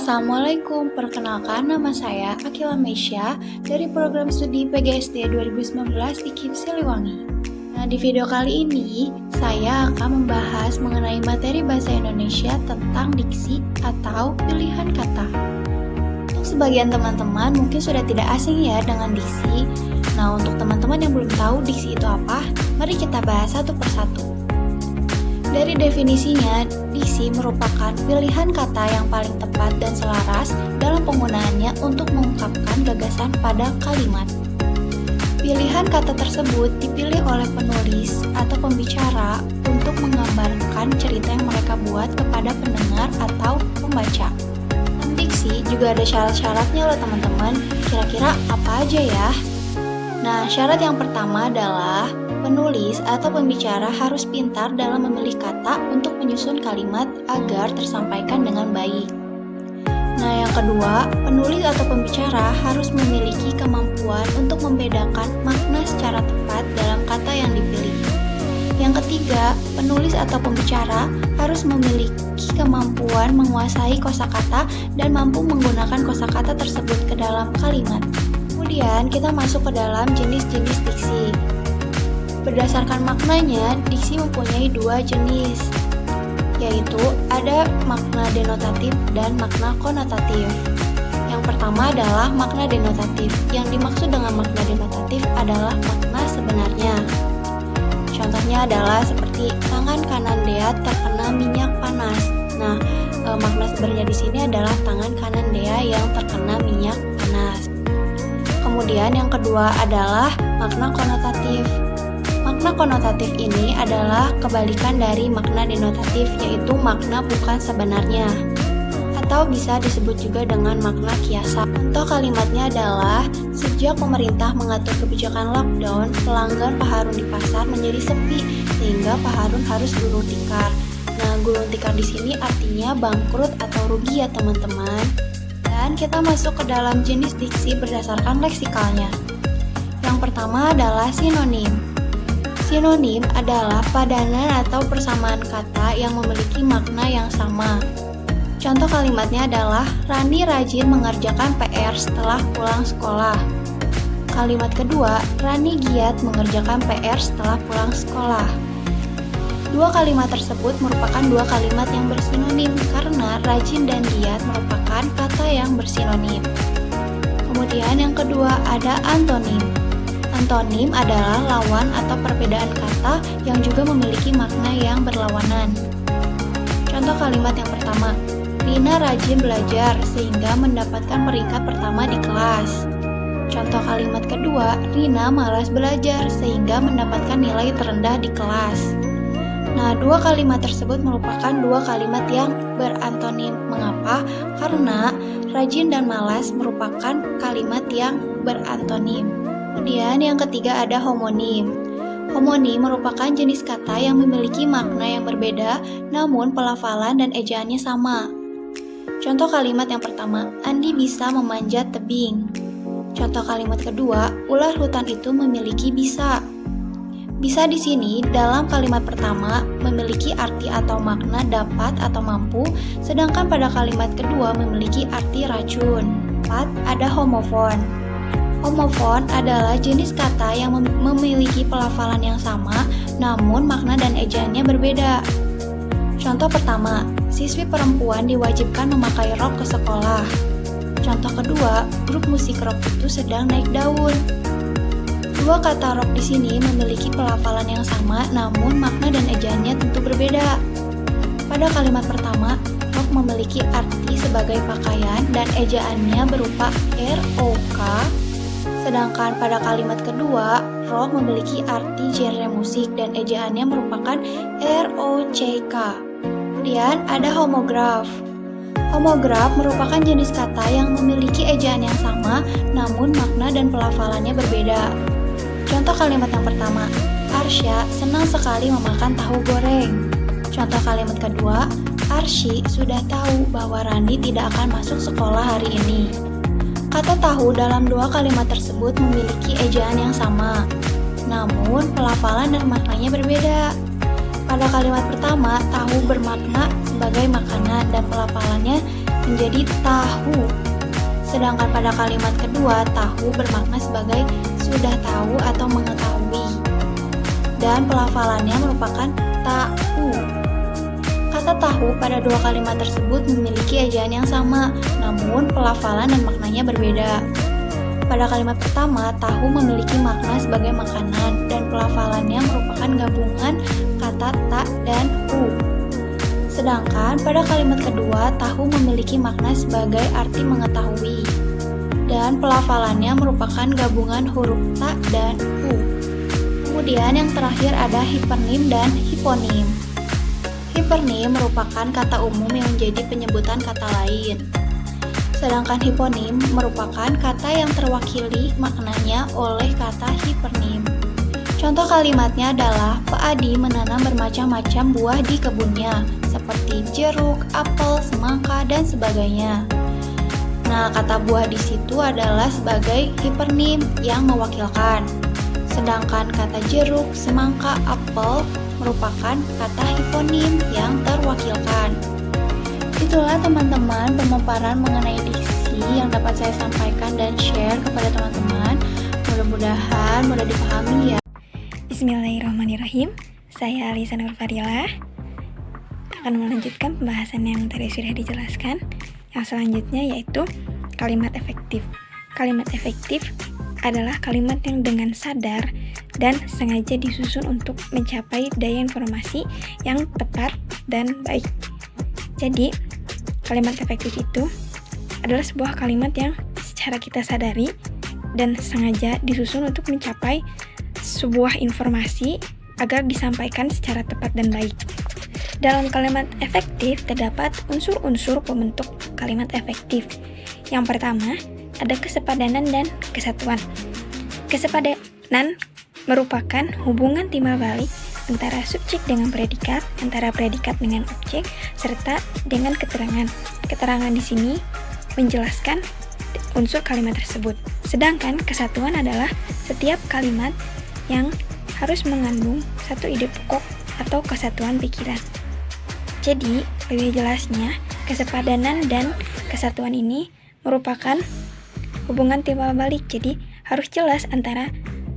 Assalamualaikum. Perkenalkan, nama saya Akila Mesya dari program studi PGSD 2019 di KIP Siliwangi. Nah, di video kali ini saya akan membahas mengenai materi bahasa Indonesia tentang diksi atau pilihan kata. Untuk sebagian teman-teman mungkin sudah tidak asing ya dengan diksi. Nah, untuk teman-teman yang belum tahu diksi itu apa, mari kita bahas satu persatu. Dari definisinya, diksi merupakan pilihan kata yang paling tepat dan selaras dalam penggunaannya untuk mengungkapkan gagasan pada kalimat. Pilihan kata tersebut dipilih oleh penulis atau pembicara untuk menggambarkan cerita yang mereka buat kepada pendengar atau pembaca. Diksi juga ada syarat-syaratnya loh teman-teman, kira-kira apa aja ya? Nah, syarat yang pertama adalah penulis atau pembicara harus pintar dalam memilih kata untuk menyusun kalimat agar tersampaikan dengan baik. Nah, yang kedua, penulis atau pembicara harus memiliki kemampuan untuk membedakan makna secara tepat dalam kata yang dipilih. Yang ketiga, penulis atau pembicara harus memiliki kemampuan menguasai kosakata dan mampu menggunakan kosakata tersebut ke dalam kalimat. Kemudian kita masuk ke dalam jenis-jenis diksi. Berdasarkan maknanya, diksi mempunyai dua jenis, yaitu ada makna denotatif dan makna konotatif. Yang pertama adalah makna denotatif. Yang dimaksud dengan makna denotatif adalah makna sebenarnya. Contohnya adalah seperti tangan kanan Dea terkena minyak panas. Nah, makna sebenarnya di sini adalah tangan kanan Dea yang terkena minyak panas. Kemudian yang kedua adalah makna konotatif. Makna konotatif ini adalah kebalikan dari makna denotatif, yaitu makna bukan sebenarnya, atau bisa disebut juga dengan makna kiasan. Contoh kalimatnya adalah, sejak pemerintah mengatur kebijakan lockdown, pelanggan Pak Harun di pasar menjadi sepi, sehingga Pak Harun harus gulung tikar. Nah, gulung tikar di sini artinya bangkrut atau rugi ya teman-teman. Dan kita masuk ke dalam jenis diksi berdasarkan leksikalnya. Yang pertama adalah sinonim. Sinonim adalah padanan atau persamaan kata yang memiliki makna yang sama. Contoh kalimatnya adalah, Rani rajin mengerjakan PR setelah pulang sekolah. Kalimat kedua, Rani giat mengerjakan PR setelah pulang sekolah. Dua kalimat tersebut merupakan dua kalimat yang bersinonim karena rajin dan giat merupakan kata yang bersinonim. Kemudian yang kedua ada antonim. Antonim adalah lawan atau perbedaan kata yang juga memiliki makna yang berlawanan. Contoh kalimat yang pertama, Rina rajin belajar sehingga mendapatkan peringkat pertama di kelas. Contoh kalimat kedua, Rina malas belajar sehingga mendapatkan nilai terendah di kelas. Nah, dua kalimat tersebut merupakan dua kalimat yang berantonim. Mengapa? Karena rajin dan malas merupakan kalimat yang berantonim. Kemudian yang ketiga ada homonim. Homonim merupakan jenis kata yang memiliki makna yang berbeda, namun pelafalan dan ejaannya sama. Contoh kalimat yang pertama, Andi bisa memanjat tebing. Contoh kalimat kedua, ular hutan itu memiliki bisa. Bisa di sini dalam kalimat pertama memiliki arti atau makna dapat atau mampu, sedangkan pada kalimat kedua memiliki arti racun. 4. Ada homofon. Homofon adalah jenis kata yang memiliki pelafalan yang sama, namun makna dan ejaannya berbeda. Contoh pertama, siswi perempuan diwajibkan memakai rok ke sekolah. Contoh kedua, grup musik rock itu sedang naik daun. Dua kata rock di sini memiliki pelafalan yang sama, namun makna dan ejaannya tentu berbeda. Pada kalimat pertama, rock memiliki arti sebagai pakaian dan ejaannya berupa ROK, sedangkan pada kalimat kedua, rock memiliki arti genre musik dan ejaannya merupakan ROCK. Kemudian ada homograf. Homograf merupakan jenis kata yang memiliki ejaan yang sama, namun makna dan pelafalannya berbeda. Contoh kalimat yang pertama, Arsya senang sekali memakan tahu goreng. Contoh kalimat kedua, Arsy sudah tahu bahwa Rani tidak akan masuk sekolah hari ini. Kata tahu dalam dua kalimat tersebut memiliki ejaan yang sama, namun pelafalan dan maknanya berbeda. Pada kalimat pertama, tahu bermakna sebagai makanan dan pelafalannya menjadi tahu. Sedangkan pada kalimat kedua, tahu bermakna sebagai sudah tahu atau mengetahui. Dan pelafalannya merupakan tahu. Kata tahu pada dua kalimat tersebut memiliki ejaan yang sama, namun pelafalan dan maknanya berbeda. Pada kalimat pertama, tahu memiliki makna sebagai makanan dan pelafalannya merupakan gabungan kata tak dan hu. Sedangkan pada kalimat kedua, tahu memiliki makna sebagai arti mengetahui dan pelafalannya merupakan gabungan huruf ta dan hu. Kemudian yang terakhir ada hipernim dan hiponim. Hipernim merupakan kata umum yang menjadi penyebutan kata lain. Sedangkan hiponim merupakan kata yang terwakili maknanya oleh kata hipernim. Contoh kalimatnya adalah Pak Adi menanam bermacam-macam buah di kebunnya, seperti jeruk, apel, semangka, dan sebagainya. Nah, kata buah di situ adalah sebagai hipernim yang mewakilkan. Sedangkan kata jeruk, semangka, apel merupakan kata hiponim yang terwakilkan. Itulah teman-teman pemaparan mengenai diksi yang dapat saya sampaikan dan share kepada teman-teman. Mudah-mudahan mudah dipahami ya. Bismillahirrahmanirrahim. Saya Alisa Nur Fadilah akan melanjutkan pembahasan yang tadi sudah dijelaskan. Yang selanjutnya yaitu kalimat efektif. Kalimat efektif adalah kalimat yang dengan sadar dan sengaja disusun untuk mencapai daya informasi yang tepat dan baik. Jadi, kalimat efektif itu adalah sebuah kalimat yang secara kita sadari dan sengaja disusun untuk mencapai sebuah informasi agar disampaikan secara tepat dan baik. Dalam kalimat efektif terdapat unsur-unsur pembentuk kalimat efektif. Yang pertama, ada kesepadanan dan kesatuan. Kesepadanan merupakan hubungan timbal balik antara subjek dengan predikat, antara predikat dengan objek, serta dengan keterangan. Keterangan di sini menjelaskan unsur kalimat tersebut. Sedangkan kesatuan adalah setiap kalimat yang harus mengandung satu ide pokok atau kesatuan pikiran. Jadi, lebih jelasnya, kesepadanan dan kesatuan ini merupakan hubungan timbal balik. Jadi, harus jelas antara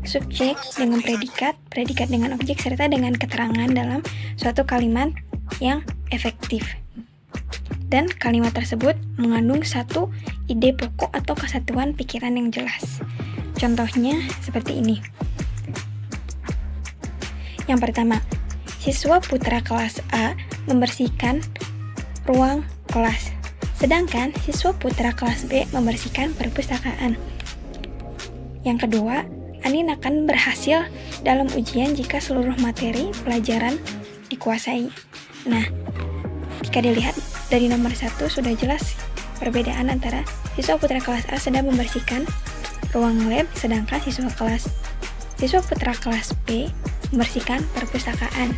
subjek dengan predikat, predikat dengan objek, serta dengan keterangan dalam suatu kalimat yang efektif. Dan kalimat tersebut mengandung satu ide pokok atau kesatuan pikiran yang jelas. Contohnya seperti ini. Yang pertama, siswa putra kelas A membersihkan ruang kelas, sedangkan siswa putra kelas B membersihkan perpustakaan. Yang kedua, Anin akan berhasil dalam ujian jika seluruh materi pelajaran dikuasai. Nah, jika dilihat dari nomor 1 sudah jelas perbedaan antara siswa putra kelas A sedang membersihkan ruang lab, sedangkan siswa putra kelas B membersihkan perpustakaan.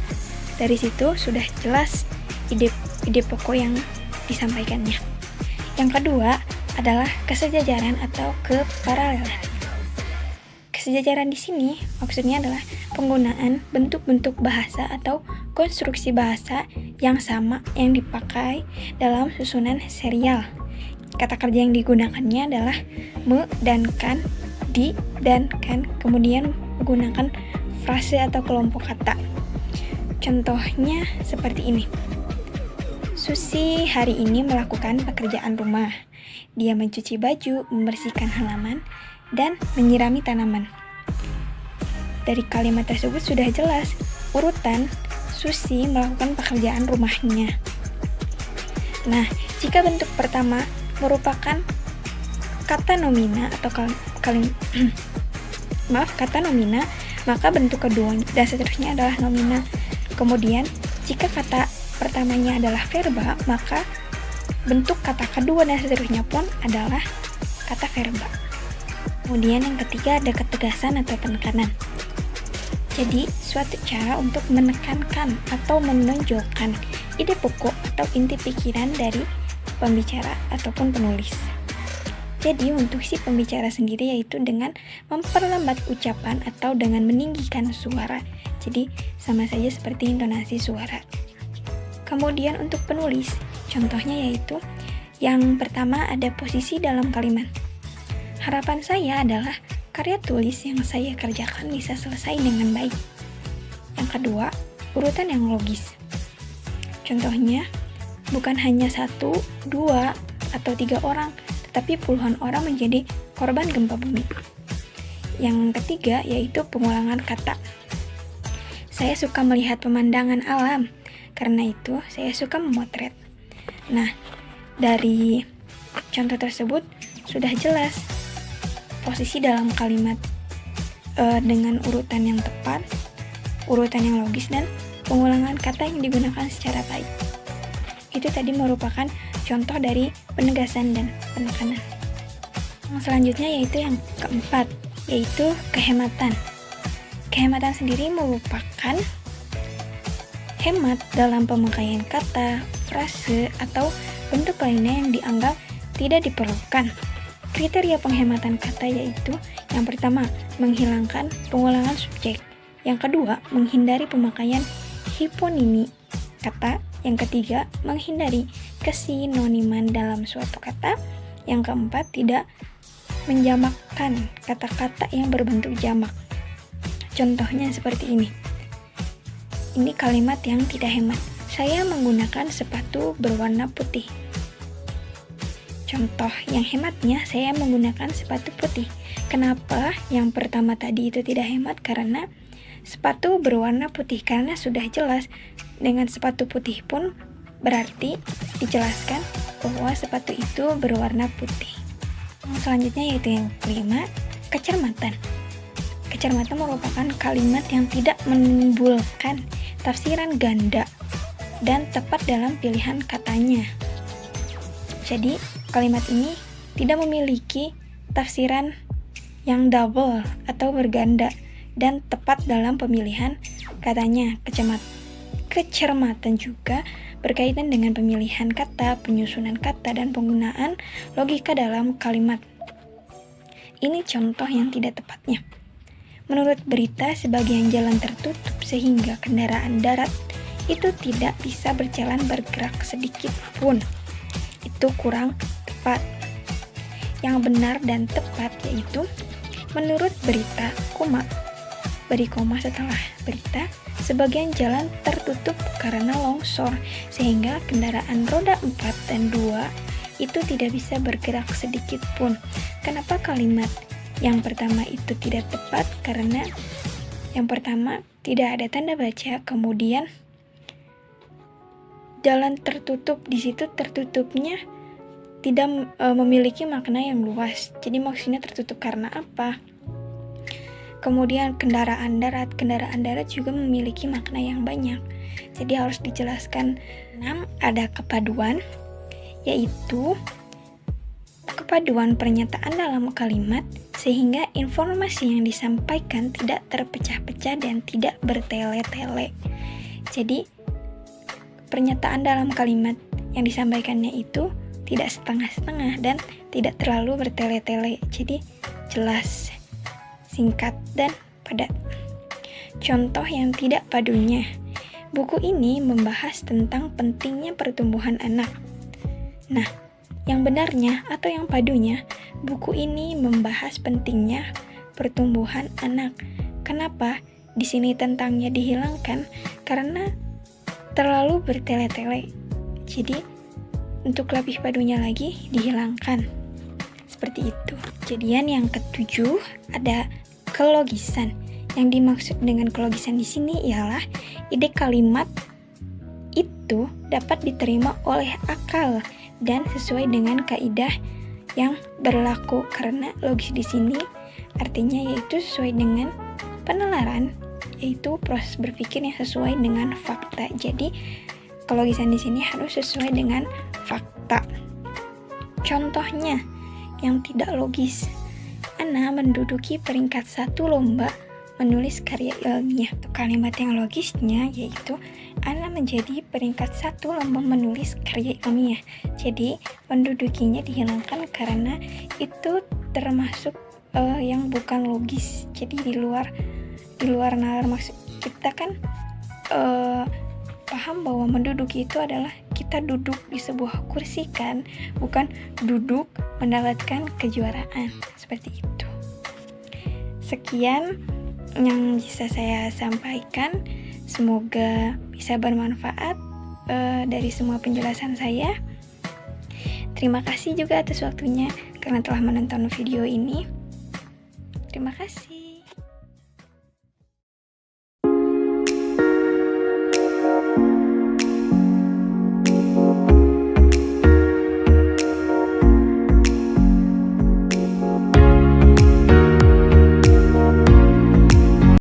Dari situ sudah jelas ide pokok yang disampaikannya. Yang kedua adalah kesejajaran atau keparalelan. Kesejajaran di sini maksudnya adalah penggunaan bentuk-bentuk bahasa atau konstruksi bahasa yang sama yang dipakai dalam susunan serial. Kata kerja yang digunakannya adalah me dan kan, di dan kan, kemudian menggunakan frase atau kelompok kata. Contohnya seperti ini. Susi hari ini melakukan pekerjaan rumah. Dia mencuci baju, membersihkan halaman, dan menyirami tanaman. Dari kalimat tersebut sudah jelas urutan Susi melakukan pekerjaan rumahnya. Nah, jika bentuk pertama merupakan kata nomina atau kata nomina, maka bentuk kedua dan seterusnya adalah nomina. Kemudian, jika kata pertamanya adalah verba, maka bentuk kata kedua dan seterusnya pun adalah kata verba. Kemudian yang ketiga ada ketegasan atau penekanan. Jadi, suatu cara untuk menekankan atau menonjolkan ide pokok atau inti pikiran dari pembicara ataupun penulis. Jadi, untuk si pembicara sendiri yaitu dengan memperlambat ucapan atau dengan meninggikan suara. Jadi, sama saja seperti intonasi suara. Kemudian untuk penulis, contohnya yaitu Yang pertama ada posisi dalam kalimat. Harapan saya adalah karya tulis yang saya kerjakan bisa selesai dengan baik. Yang kedua, urutan yang logis. Contohnya, bukan hanya 1, 2, atau 3 orang, tetapi puluhan orang menjadi korban gempa bumi. Yang ketiga yaitu pengulangan kata. Saya suka melihat pemandangan alam, karena itu saya suka memotret. Nah, dari contoh tersebut sudah jelas posisi dalam kalimat dengan urutan yang tepat, urutan yang logis, dan pengulangan kata yang digunakan secara baik. Itu tadi merupakan contoh dari penegasan dan penekanan. Yang selanjutnya yaitu yang keempat, yaitu kehematan. Kehematan sendiri merupakan hemat dalam pemakaian kata, frase, atau bentuk lainnya yang dianggap tidak diperlukan. Kriteria penghematan kata yaitu yang pertama, menghilangkan pengulangan subjek. Yang kedua, menghindari pemakaian hiponimi kata. Yang ketiga, menghindari kesinoniman dalam suatu kata. Yang keempat, tidak menjamakkan kata-kata yang berbentuk jamak. Contohnya seperti ini. Ini kalimat yang tidak hemat. Saya menggunakan sepatu berwarna putih. Contoh yang hematnya, saya menggunakan sepatu putih. Kenapa yang pertama tadi itu tidak hemat? Karena sepatu berwarna putih, karena sudah jelas dengan sepatu putih pun berarti dijelaskan bahwa sepatu itu berwarna putih. Yang selanjutnya yaitu yang kelima, kecermatan. Kecermatan merupakan kalimat yang tidak menimbulkan tafsiran ganda dan tepat dalam pilihan katanya. Jadi, kalimat ini tidak memiliki tafsiran yang double atau berganda dan tepat dalam pemilihan katanya. Kecermatan juga berkaitan dengan pemilihan kata, penyusunan kata, dan penggunaan logika dalam kalimat. Ini contoh yang tidak tepatnya. Menurut berita, sebagian jalan tertutup sehingga kendaraan darat itu tidak bisa bergerak sedikit pun. Itu kurang tepat. Yang benar dan tepat yaitu menurut berita, beri koma setelah berita, sebagian jalan tertutup karena longsor sehingga kendaraan roda 4 dan 2 itu tidak bisa bergerak sedikit pun. Kenapa kalimat yang pertama itu tidak tepat? Karena yang pertama tidak ada tanda baca, kemudian jalan tertutup, di situ tertutupnya tidak memiliki makna yang luas. Jadi maksudnya tertutup karena apa? Kemudian kendaraan darat juga memiliki makna yang banyak. Jadi harus dijelaskan. 6. Ada kepaduan, yaitu kepaduan pernyataan dalam kalimat sehingga informasi yang disampaikan tidak terpecah-pecah dan tidak bertele-tele. Jadi pernyataan dalam kalimat yang disampaikannya itu tidak setengah-setengah dan tidak terlalu bertele-tele. Jadi jelas, singkat, dan padat. Contoh yang tidak padunya. Buku ini membahas tentang pentingnya pertumbuhan anak. Nah, yang benarnya atau yang padunya, buku ini membahas pentingnya pertumbuhan anak. Kenapa di sini tentangnya dihilangkan? Karena terlalu bertele-tele. Jadi, untuk lebih padunya lagi dihilangkan. Seperti itu. Kejadian yang ketujuh ada kelogisan. Yang dimaksud dengan kelogisan di sini ialah ide kalimat itu dapat diterima oleh akal dan sesuai dengan kaidah yang berlaku. Karena logis di sini artinya yaitu sesuai dengan penalaran, yaitu proses berpikir yang sesuai dengan fakta. Jadi kelogisan di sini harus sesuai dengan fakta. Contohnya yang tidak logis. Ana menduduki peringkat 1 lomba menulis karya ilmiah. Kalimat yang logisnya yaitu Ana menjadi peringkat 1 lomba menulis karya ilmiah. Jadi mendudukinya dihilangkan karena itu termasuk yang bukan logis. Jadi di luar nalar. Maksud kita kan paham bahwa menduduki itu adalah kita kita duduk di sebuah kursi kan, bukan duduk mendapatkan kejuaraan. Seperti itu. Sekian yang bisa saya sampaikan. Semoga bisa bermanfaat dari semua penjelasan saya. Terima kasih juga atas waktunya karena telah menonton video ini. Terima kasih.